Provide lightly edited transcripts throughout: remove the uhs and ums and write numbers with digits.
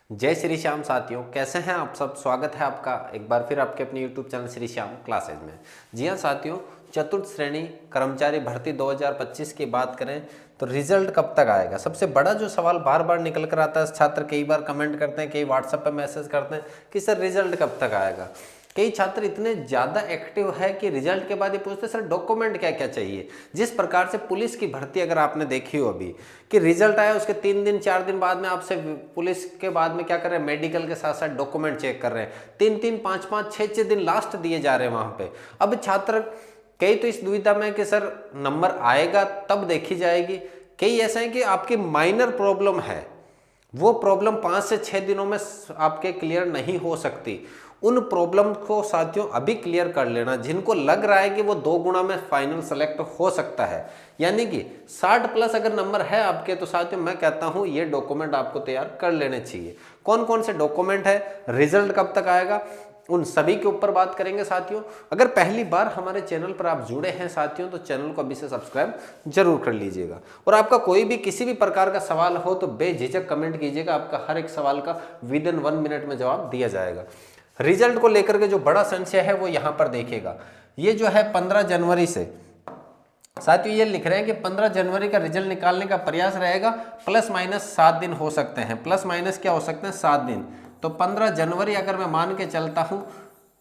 जय श्री श्याम साथियों, कैसे हैं आप सब। स्वागत है आपका एक बार फिर आपके अपने YouTube channel Shri Shyam classes में। जी हाँ साथियों, चतुर्थ श्रेणी कर्मचारी भर्ती 2025 की बात करें तो रिजल्ट कब तक आएगा। सबसे बड़ा जो सवाल बार बार निकल कर आता है, छात्र कई बार कमेंट करते हैं, कई व्हाट्सएप पर मैसेज करते हैं कि सर रिजल्ट कब तक आएगा। कई छात्र इतने ज़्यादा एक्टिव है कि रिजल्ट के बाद ये पूछते सर डॉक्यूमेंट क्या क्या चाहिए। जिस प्रकार से पुलिस की भर्ती अगर आपने देखी हो अभी कि रिजल्ट आया उसके 3 दिन 4 दिन बाद में आपसे पुलिस के बाद में क्या कर रहे हैं, मेडिकल के साथ साथ डॉक्यूमेंट चेक कर रहे हैं। 3-3 5-5 6-6 दिन लास्ट दिए जा रहे हैं वहाँ पे। अब छात्र कई तो इस दुविधा में कि सर नंबर आएगा तब देखी जाएगी, कई ऐसा है कि आपकी माइनर प्रॉब्लम है, वो प्रॉब्लम 5 से 6 दिनों में आपके क्लियर नहीं हो सकती। उन प्रॉब्लम को साथियों अभी क्लियर कर लेना, जिनको लग रहा है कि वो 2 गुना में फाइनल सेलेक्ट हो सकता है, यानी कि 60 प्लस अगर नंबर है आपके, तो साथियों मैं कहता हूं ये डॉक्यूमेंट आपको तैयार कर लेने चाहिए। कौन कौन से डॉक्यूमेंट है, रिजल्ट कब तक आएगा, उन सभी के ऊपर बात करेंगे साथियों। अगर पहली बार हमारे चैनल पर आप जुड़े हैं साथियों, तो चैनल को अभी से सब्सक्राइब जरूर कर लीजिएगा। और आपका कोई भी किसी भी प्रकार का सवाल हो तो बेझिझक कमेंट कीजिएगा, आपका हर एक सवाल का विदिन 1 मिनट में जवाब दिया जाएगा। रिजल्ट को लेकर के जो बड़ा संशय है वो यहाँ पर देखिएगा। ये जो है 15 जनवरी से साथियों ये लिख रहे हैं कि 15 जनवरी का रिजल्ट निकालने का प्रयास रहेगा, प्लस माइनस 7 दिन हो सकते हैं। प्लस माइनस क्या हो सकते हैं, 7 दिन। तो 15 जनवरी अगर मैं मान के चलता हूँ,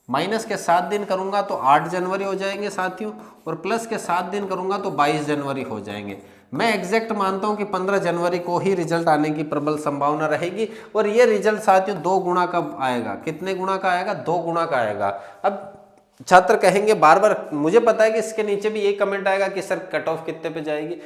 माइनस के 7 दिन करूंगा तो 8 जनवरी हो जाएंगे साथियों, और प्लस के 7 दिन करूंगा तो 22 जनवरी हो जाएंगे। मैं एग्जैक्ट मानता हूं कि 15 जनवरी को ही रिजल्ट आने की प्रबल संभावना रहेगी। और ये रिजल्ट साथियों 2 गुना का आएगा। कितने गुना का आएगा, 2 गुना का आएगा। अब छात्र कहेंगे बार बार, मुझे पता है कि इसके नीचे भी यही कमेंट आएगा कि सर कट ऑफ कितने पे जाएगी।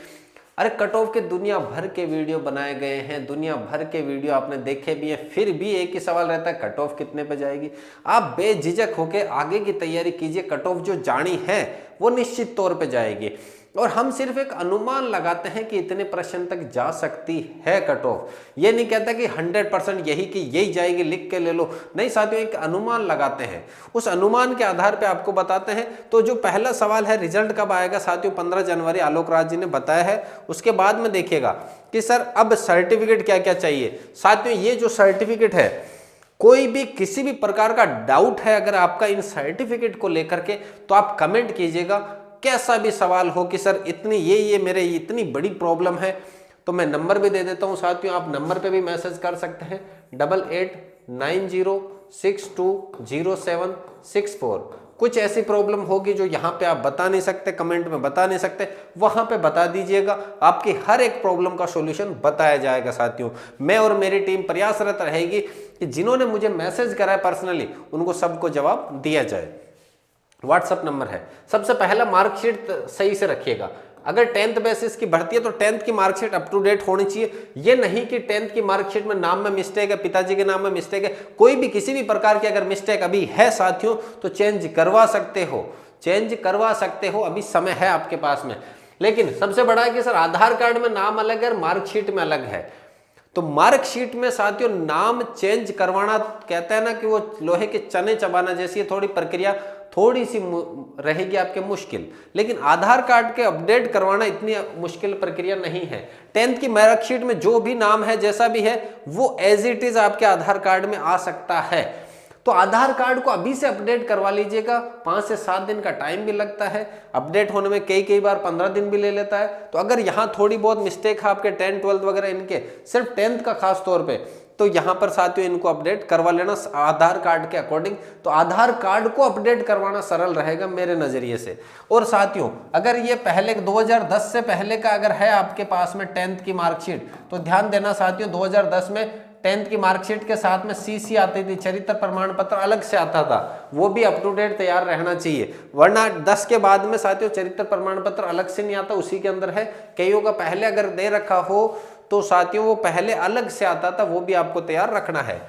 अरे कट ऑफ के दुनिया भर के वीडियो बनाए गए हैं, दुनिया भर के वीडियो आपने देखे भी हैं, फिर भी एक ही सवाल रहता है कट ऑफ कितने पे जाएगी। आप बेझिझक होकर आगे की तैयारी कीजिए, कट ऑफ जो जानी है वो निश्चित तौर पे जाएगी। और हम सिर्फ एक अनुमान लगाते हैं कि इतने % तक जा सकती है कट ऑफ। ये नहीं कहता कि 100% यही कि यही जाएगी, लिख के ले लो। नहीं साथियों, एक अनुमान लगाते हैं, उस अनुमान के आधार पे आपको बताते हैं। तो जो पहला सवाल है रिजल्ट कब आएगा साथियों, 15 जनवरी आलोक राज जी ने बताया है। उसके बाद में देखिएगा कि सर अब सर्टिफिकेट क्या क्या चाहिए। साथियों ये जो सर्टिफिकेट है, कोई भी किसी भी प्रकार का डाउट है अगर आपका इन सर्टिफिकेट को लेकर के, तो आप कमेंट कीजिएगा। कैसा भी सवाल हो कि सर इतनी ये मेरे इतनी बड़ी प्रॉब्लम है, तो मैं नंबर भी दे देता हूं साथियों, आप नंबर पे भी मैसेज कर सकते हैं 8890620764। कुछ ऐसी प्रॉब्लम होगी जो यहाँ पे आप बता नहीं सकते, कमेंट में बता नहीं सकते, वहां पे बता दीजिएगा, आपकी हर एक प्रॉब्लम का सॉल्यूशन बताया जाएगा साथियों। मैं और मेरी टीम प्रयासरत रहेगी कि जिन्होंने मुझे मैसेज करा है पर्सनली, उनको सबको जवाब दिया जाए। व्हाट्सएप नंबर है। सबसे पहला मार्कशीट सही से रखिएगा। अगर 10th बेसिस की भर्ती है तो 10th की मार्कशीट अप टू डेट होनी चाहिए। ये नहीं कि 10th की मार्कशीट में नाम में मिस्टेक है, पिताजी के नाम में मिस्टेक है, कोई भी किसी भी प्रकार की अगर मिस्टेक अभी है साथियों तो चेंज करवा सकते हो, चेंज करवा सकते हो, अभी समय है आपके पास में। लेकिन सबसे बड़ा है कि सर आधार कार्ड में नाम अलग है और मार्कशीट में अलग है। तो मार्कशीट में साथियों नाम चेंज करवाना, कहते हैं ना कि वो लोहे के चने चबाना जैसी थोड़ी प्रक्रिया थोड़ी सी रहेगी आपके मुश्किल, लेकिन आधार कार्ड के अपडेट करवाना इतनी मुश्किल प्रक्रिया नहीं है। 10th की मार्कशीट में जो भी नाम है जैसा भी है वो एज इट इज आपके आधार कार्ड में आ सकता है। तो आधार कार्ड को अभी से अपडेट करवा लीजिएगा। 5 से 7 दिन का टाइम भी लगता है, अपडेट होने में कई बार 15 दिन भी ले लेता है। तो अगर यहाँ थोड़ी बहुत मिस्टेक है आपके 10th 12th वगैरह इनके, सिर्फ 10th का खास तौर पे, तो यहाँ पर साथियों इनको अपडेट करवा लेना आधार कार्ड के अकॉर्डिंग। तो आधार कार्ड को अपडेट करवाना सरल रहेगा मेरे नजरिए से। और साथियों अगर ये पहले 2010 से पहले का अगर है आपके पास में 10th की मार्कशीट, तो ध्यान देना साथियों 2010 में 10th की मार्कशीट के साथ में CC आती थी, चरित्र प्रमाण पत्र अलग से आता था, वो भी अप टू डेट तैयार रहना चाहिए। वरना 10 के बाद में साथियों चरित्र प्रमाण पत्र अलग से नहीं आता, उसी के अंदर है। कईयों का पहले अगर दे रखा हो तो साथियों वो पहले अलग से आता था, वो भी आपको तैयार रखना है।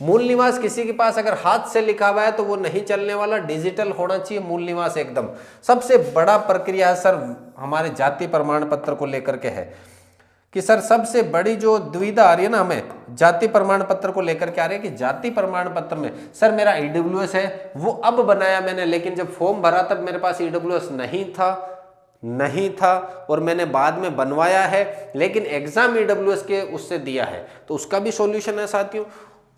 मूल निवास किसी के पास अगर हाथ से लिखा हुआ है तो वो नहीं चलने वाला, डिजिटल होना चाहिए मूल निवास एकदम। सबसे बड़ा प्रक्रिया है सर हमारे जाति प्रमाण पत्र को लेकर के है कि सर सबसे बड़ी जो दुविधा आ रही है ना हमें जाति प्रमाण पत्र को लेकर के आ रही है कि जाति प्रमाण पत्र में सर मेरा EWS है, वो अब बनाया मैंने, लेकिन जब फॉर्म भरा तब मेरे पास EWS नहीं था और मैंने बाद में बनवाया है, लेकिन एग्जाम EWS के उससे दिया है, तो उसका भी सॉल्यूशन है साथियों।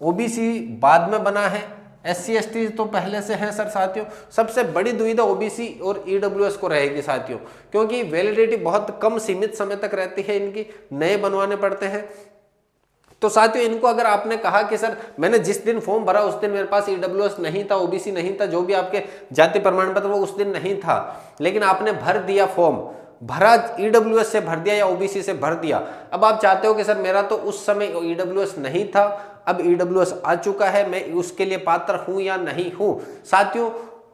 ओबीसी बाद में बना है, SC ST तो पहले से हैं सर साथियों। सबसे बड़ी दुविधा ओबीसी और ईडब्ल्यूएस को रहेगी साथियों, क्योंकि वैलिडिटी बहुत कम सीमित समय तक रहती है, इनकी नए बनवाने पड़ते हैं। तो साथियों इनको अगर आपने कहा कि सर मैंने जिस दिन फॉर्म भरा उस दिन मेरे पास ईडब्ल्यूएस नहीं था, ओबीसी नहीं था, जो भी आपके जाति प्रमाण पत्र वो उस दिन नहीं था, लेकिन आपने भर दिया फॉर्म, भरा ईडब्ल्यूएस से भर दिया या ओबीसी से भर दिया। अब आप चाहते हो कि सर मेरा तो उस समय ईडब्ल्यूएस नहीं था, अब ईडब्ल्यूएस आ चुका है, मैं उसके लिए पात्र हूं या नहीं हूं। साथियों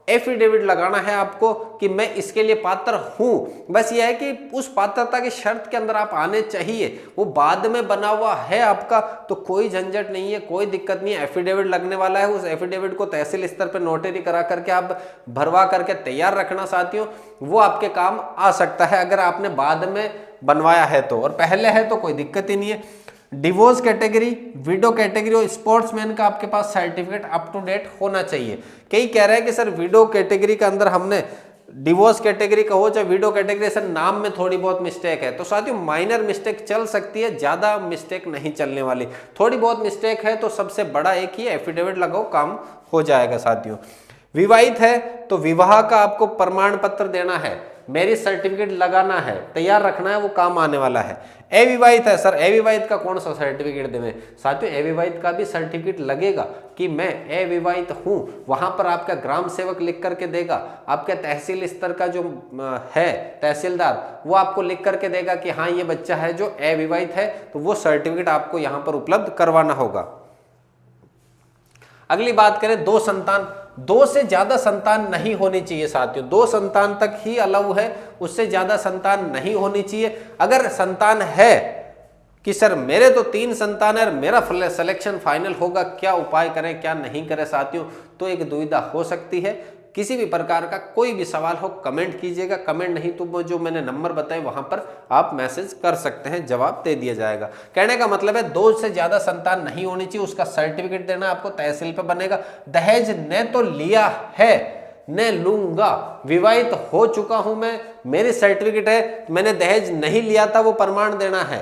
एफिडेविट लगाना है आपको कि मैं इसके लिए पात्र हूं। बस यह है कि उस पात्रता की शर्त के अंदर आप आने चाहिए, वो बाद में बना हुआ है आपका तो कोई झंझट नहीं है, कोई दिक्कत नहीं है। एफिडेविट लगने वाला है, उस एफिडेविट को तहसील स्तर पर नोटरी करा करके आप भरवा करके तैयार रखना साथियों, वो आपके काम आ सकता है अगर आपने बाद में बनवाया है तो, और पहले है तो कोई दिक्कत ही नहीं है। डिवोर्स कैटेगरी, विडो कैटेगरी और स्पोर्ट्समैन का आपके पास सर्टिफिकेट अप टू डेट होना चाहिए। कई कह रहे हैं कि सर विडो कैटेगरी के अंदर हमने डिवोर्स कैटेगरी का हो चाहे विडो कैटेगरी, सर नाम में थोड़ी बहुत मिस्टेक है। तो साथियों माइनर मिस्टेक चल सकती है, ज्यादा मिस्टेक नहीं चलने वाली। थोड़ी बहुत मिस्टेक है तो सबसे बड़ा एक ही एफिडेविट लगाओ, काम हो जाएगा साथियों। विवाहित है तो विवाह का आपको प्रमाण पत्र देना है, मैरिज सर्टिफिकेट लगाना है, तैयार रखना है, वो काम आने वाला है। अविवाहित है सर, अविवाहित का कौन सा सर्टिफिकेट देवे? साथियों अविवाहित का भी सर्टिफिकेट लगेगा कि मैं अविवाहित हूं, वहां पर आपका ग्राम सेवक लिख करके देगा, आपके तहसील स्तर का जो है तहसीलदार वो आपको लिख करके देगा कि हाँ ये बच्चा है जो अविवाहित है, तो वो सर्टिफिकेट आपको यहां पर उपलब्ध करवाना होगा। अगली बात करें दो संतान, दो से ज्यादा संतान नहीं होनी चाहिए साथियों, दो संतान तक ही अलाउ है, उससे ज्यादा संतान नहीं होनी चाहिए। अगर संतान है कि सर मेरे तो 3 संतान है, मेरा सिलेक्शन फाइनल होगा, क्या उपाय करें क्या नहीं करें साथियों, तो एक दुविधा हो सकती है। किसी भी प्रकार का कोई भी सवाल हो कमेंट कीजिएगा, कमेंट नहीं तो वो जो मैंने नंबर बताए वहां पर आप मैसेज कर सकते हैं, जवाब दे दिया जाएगा। कहने का मतलब है 2 से ज्यादा संतान नहीं होनी चाहिए, उसका सर्टिफिकेट देना आपको तहसील पे बनेगा। दहेज न तो लिया है न लूंगा, विवाहित हो चुका हूं मैं, मेरी सर्टिफिकेट है, मैंने दहेज नहीं लिया था, वो प्रमाण देना है।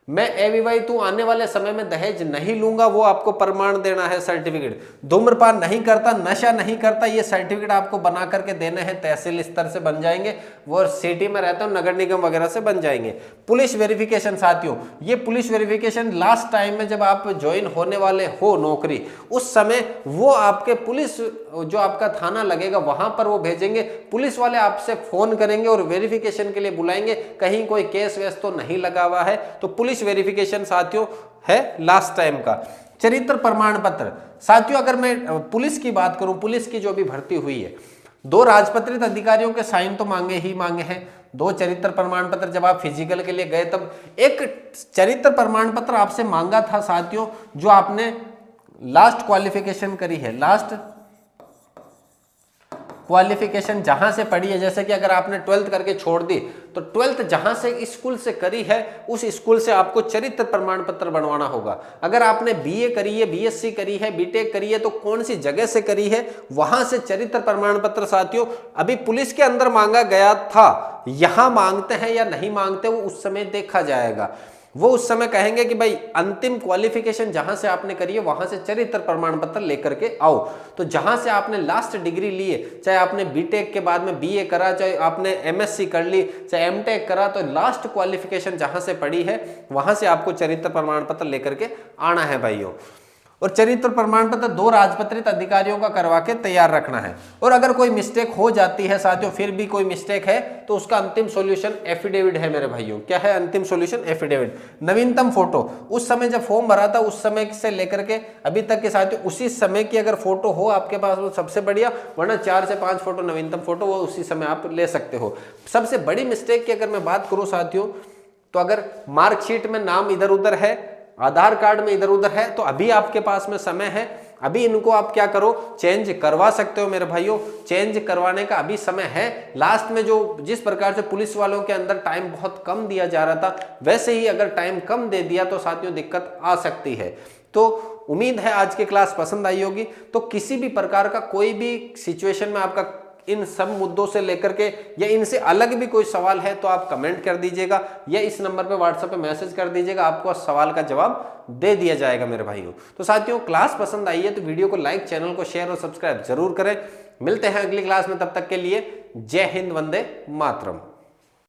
मैं अविवाहित हूं, आने वाले समय में दहेज नहीं लूंगा, वो आपको प्रमाण देना है सर्टिफिकेट। धूम्रपान नहीं करता, नशा नहीं करता, ये सर्टिफिकेट आपको बना करके देने हैं, तहसील स्तर से बन जाएंगे, वो सिटी में रहते हो नगर निगम वगैरह से बन जाएंगे। पुलिस वेरिफिकेशन साथियों, ये पुलिस वेरिफिकेशन लास्ट टाइम में जब आप ज्वाइन होने वाले हो नौकरी, उस समय वो आपके पुलिस जो आपका थाना लगेगा वहां पर वो भेजेंगे, पुलिस वाले आपसे फोन करेंगे और वेरिफिकेशन के लिए बुलाएंगे, कहीं कोई केस वेस तो नहीं लगा हुआ है, तो पुलिस वेरिफिकेशन साथियों है लास्ट टाइम का। चरित्र प्रमाण पत्र साथियों, अगर मैं पुलिस की बात करूं, पुलिस की जो भी भर्ती हुई है, 2 राजपत्रित अधिकारियों के साइन तो मांगे ही मांगे हैं, 2 चरित्र प्रमाण पत्र। जब आप फिजिकल के लिए गए तब एक चरित्र प्रमाण पत्र आपसे मांगा था साथियों, जो आपने लास्ट क्वालिफिकेशन करी है, लास्ट क्वालिफिकेशन जहां से पढ़ी है। जैसे कि अगर आपने 12th करके छोड़ दी तो 12th जहां से स्कूल से करी है उस स्कूल से आपको चरित्र प्रमाण पत्र बनवाना होगा। अगर आपने बीए करी है, बीएससी करी है, बीटेक करी है, तो कौन सी जगह से करी है, वहां से चरित्र प्रमाण पत्र साथियों अभी पुलिस के अंदर मांगा गया था, यहां मांगते हैं या नहीं मांगते वो उस समय देखा जाएगा। वो उस समय कहेंगे कि भाई अंतिम क्वालिफिकेशन जहां से आपने करी है वहां से चरित्र प्रमाण पत्र लेकर के आओ। तो जहां से आपने लास्ट डिग्री ली है, चाहे आपने बीटेक के बाद में बीए करा, चाहे आपने एमएससी कर ली, चाहे एमटेक करा, तो लास्ट क्वालिफिकेशन जहां से पड़ी है वहां से आपको चरित्र प्रमाण पत्र लेकर के आना है भाइयों। और चरित्र प्रमाण पत्र 2 राजपत्रित अधिकारियों का करवा के तैयार रखना है। और अगर कोई मिस्टेक हो जाती है साथियों, फिर भी कोई मिस्टेक है, तो उसका अंतिम सॉल्यूशन एफिडेविट है मेरे भाइयों। क्या है अंतिम सॉल्यूशन? एफिडेविट। नवीनतम फोटो, उस समय जब फॉर्म भरा था उस समय से लेकर के अभी तक के साथियों उसी समय की अगर फोटो हो आपके पास वो सबसे बढ़िया, वरना 4 से 5 फोटो नवीनतम फोटो वो उसी समय आप ले सकते हो। सबसे बड़ी मिस्टेक की अगर मैं बात करूं साथियों, तो अगर मार्कशीट में नाम इधर उधर है, आधार कार्ड में इधर उधर है, तो अभी आपके पास में समय है, अभी इनको आप क्या करो, चेंज करवा सकते हो मेरे भाइयों। चेंज करवाने का अभी समय है। लास्ट में जो जिस प्रकार से पुलिस वालों के अंदर टाइम बहुत कम दिया जा रहा था, वैसे ही अगर टाइम कम दे दिया तो साथियों दिक्कत आ सकती है। तो उम्मीद है आज की क्लास पसंद आई होगी। तो किसी भी प्रकार का कोई भी सिचुएशन में आपका इन सब मुद्दों से लेकर के या इनसे अलग भी कोई सवाल है तो आप कमेंट कर दीजिएगा या इस नंबर पे व्हाट्सएप पे मैसेज कर दीजिएगा, आपको सवाल का जवाब दे दिया जाएगा मेरे भाइयों। तो साथियों, क्लास पसंद आई है तो वीडियो को लाइक, चैनल को शेयर और सब्सक्राइब जरूर करें। मिलते हैं अगली क्लास में, तब तक के लिए जय हिंद, वंदे मातरम।